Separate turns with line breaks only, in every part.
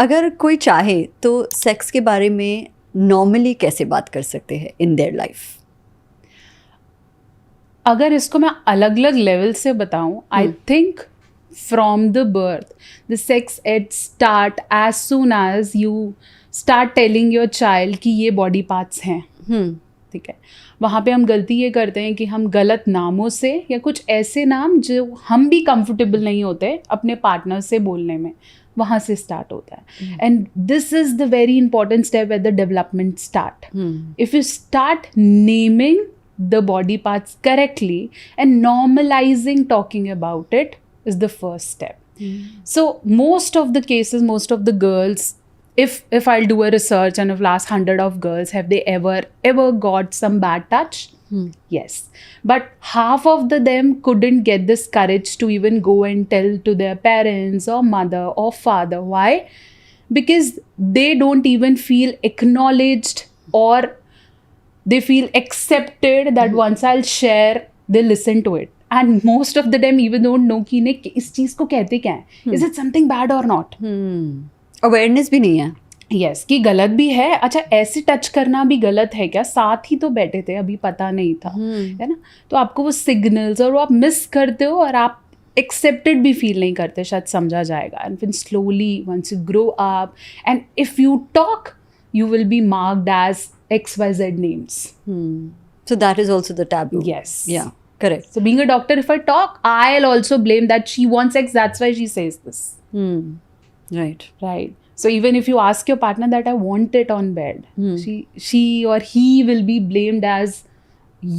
अगर कोई चाहे तो सेक्स के बारे में नॉर्मली कैसे बात कर सकते हैं इन देयर लाइफ?
अगर इसको मैं अलग अलग लेवल से बताऊं, I think from the birth the sex ed start as soon as you start telling your child कि ये बॉडी पार्ट्स हैं, ठीक है. वहाँ पे हम गलती ये करते हैं कि हम गलत नामों से या कुछ ऐसे नाम जो हम भी कंफर्टेबल नहीं होते अपने पार्टनर से बोलने में, वहाँ से स्टार्ट होता है. And this is the very important step at the development start. If you start naming the body parts correctly and normalizing talking about it is the first step. So most of the cases, most of the girls, if I'll do a research and if last 100 of girls, have they ever got some bad touch? Yes, but half of them couldn't get this courage to even go and tell to their parents or mother or father. Why? Because they don't even feel acknowledged or they feel accepted that once I'll share, they listen to it. And most of them even don't know कि इन्हें इस चीज़ को कहते क्या है. Is it something bad or not?
Awareness भी नहीं है.
Yes, कि गलत भी है. अच्छा, ऐसे टच करना भी गलत है क्या? साथ ही तो बैठे थे, अभी पता नहीं था, है ना. तो आपको वो सिग्नल्स और वो आप मिस करते हो और आप एक्सेप्टेड भी फील नहीं करते, शायद समझा जाएगा. एंड फिर slowly once you grow up and if you talk you will be marked as XYZ names.
So that is also the taboo.
Yes.
Yeah, correct.
So being a doctor, if I talk, I'll also blame that she wants sex, that's why she says this.
Right.
Right. So even if you ask your partner that I want it on bed, she or he will be blamed as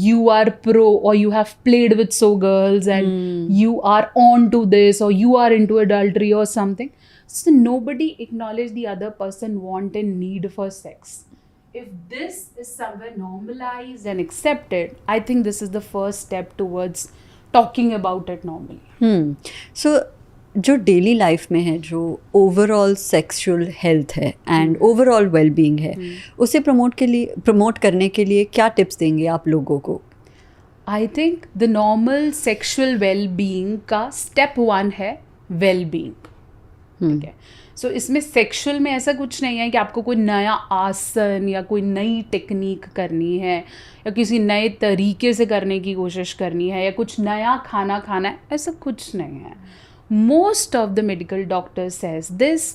you are pro or you have played with so girls and you are on to this or you are into adultery or something. So nobody acknowledge the other person want and need for sex. If this is somewhere normalized and accepted, I think this is the first step towards talking about it normally.
So जो daily life में है, जो overall sexual health है and overall wellbeing है, उसे promote करने के लिए क्या टिप्स देंगे आप लोगों को?
I think the normal sexual wellbeing का स्टेप 1 है वेलबींग. ठीक है. सो इसमें सेक्सुअल में ऐसा कुछ नहीं है कि आपको कोई नया आसन या कोई नई टेक्निक करनी है या किसी नए तरीके से करने की कोशिश करनी है या कुछ नया खाना खाना है, ऐसा कुछ नहीं है. Most of the medical doctors says this,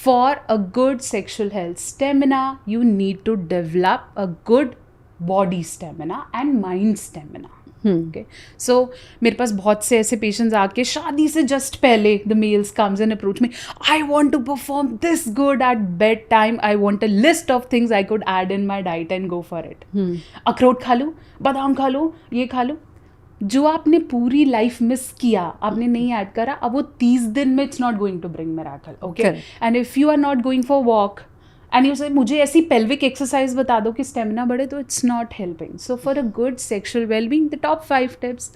for a good sexual health stamina you need to develop a good body stamina and mind stamina. Okay. So मेरे पास बहुत से ऐसे पेशेंट्स आके शादी से जस्ट पहले the males comes and approach me, I want to perform this good at bed time, I want a list of things I could add in my diet and go for it. अखरोट खा लूँ, बादाम खा लूँ, ये खा लूँ. जो आपने पूरी लाइफ मिस किया, आपने नहीं ऐड करा, अब वो 30 दिन में it's not going to bring miracle. Okay. And if you are not going for walk and you say मुझे ऐसी pelvic exercise बता दो कि stamina बढ़े, तो it's not helping. So for a good sexual well-being, the top 5 tips: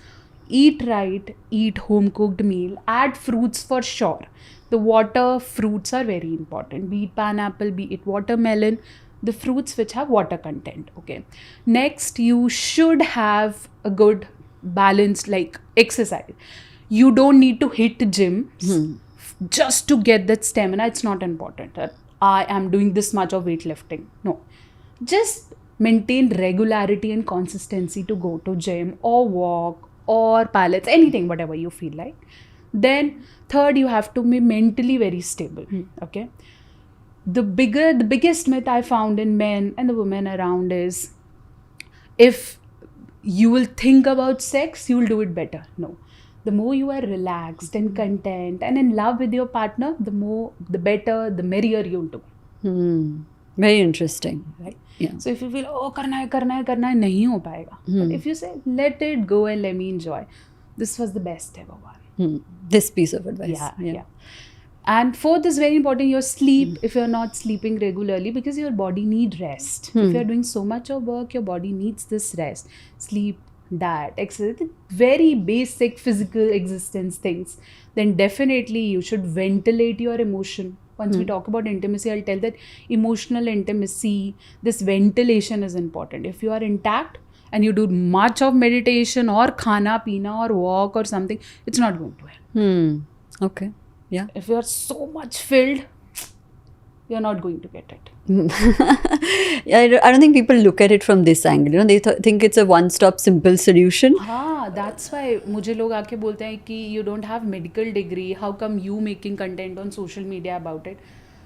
eat right, eat home cooked meal, add fruits for sure. The water fruits are very important, be it pineapple, be it watermelon, the fruits which have water content. Okay. Next, you should have a good balanced like exercise. You don't need to hit gym just to get that stamina. It's not important. I am doing this much of weightlifting. No. Just maintain regularity and consistency to go to gym or walk or pilates, anything, whatever you feel like. Then third, you have to be mentally very stable. Okay. The biggest myth I found in men and the women around is if you will think about sex, you will do it better. No. The more you are relaxed and content and in love with your partner, the better, the merrier you'll do.
Very interesting.
Right?
Yeah.
So if you feel, oh, करना है, नहीं हो पाएगा. But if you say, let it go and let me enjoy, this was the best ever one.
This piece of advice.
Yeah. And fourth is very important, your sleep. If you're not sleeping regularly, because your body needs rest. If you're doing so much of work, your body needs this rest. Sleep, diet, exercise, very basic physical existence things. Then definitely you should ventilate your emotion. Once we talk about intimacy, I'll tell that emotional intimacy, this ventilation is important. If you are intact and you do much of meditation or khana pina or walk or something, it's not going to help.
Okay. Yeah.
If you are so much filled, you're not going to get it.
I don't think people look at it from this angle. You know, they think it's a one-stop simple solution.
हाँ, that's why मुझे लोग आके बोलते हैं कि you don't have medical degree, how come you making content on social media about it?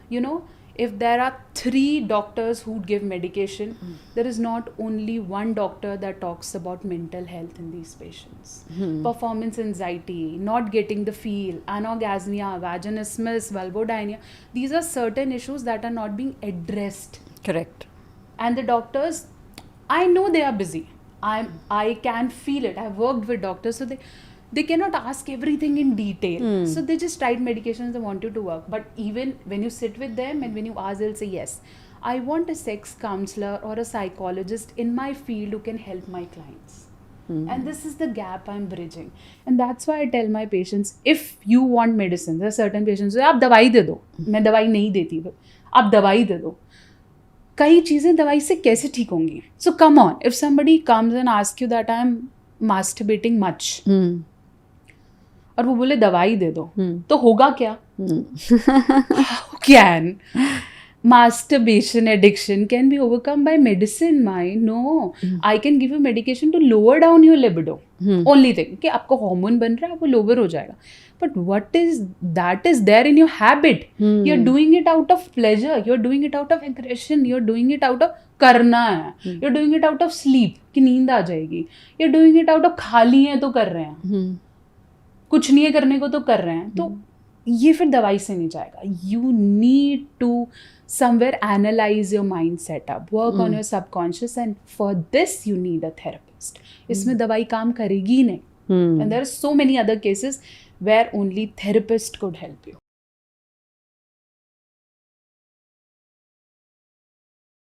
You know, if there are 3 doctors who give medication, there is not only one doctor that talks about mental health in these patients. Performance anxiety, not getting the feel, anorgasmia, vaginismus, vulvodynia. These are certain issues that are not being addressed.
Correct.
And the doctors, I know they are busy. I can feel it. I've worked with doctors, so they cannot ask everything in detail. So they just write medications they want you to work. But even when you sit with them and when you ask, they'll say, yes, I want a sex counselor or a psychologist in my field who can help my clients. And this is the gap I'm bridging. And that's why I tell my patients, if you want medicine, there are certain patients who say, आप दवाई दे दो. मैं दवाई नहीं देती, आप दवाई दे दो. कई चीज़ें दवाई से कैसे ठीक होंगी? So come on, if somebody comes and asks you that I'm masturbating much, और वो बोले दवाई दे दो, तो होगा क्या? How can masturbation addiction can be overcome by medicine? No, I can give you medication to lower down your libido. Only thing कि आपको हार्मोन बन रहा है वो लोअर हो जाएगा. But what is that is there in your habit? You're doing it out of pleasure. You're doing it out of aggression. You're doing it out of करना है. You're doing it out of sleep कि नींद आ जाएगी. You're doing it out of खाली है तो कर रहे हैं. कुछ नहीं है करने को तो कर रहे हैं. तो ये फिर दवाई से नहीं जाएगा. You need to somewhere analyze your mind setup, work on your subconscious, and for this you need a therapist. इसमें दवाई काम करेगी नहीं. And there are so many other cases where only therapist could help you.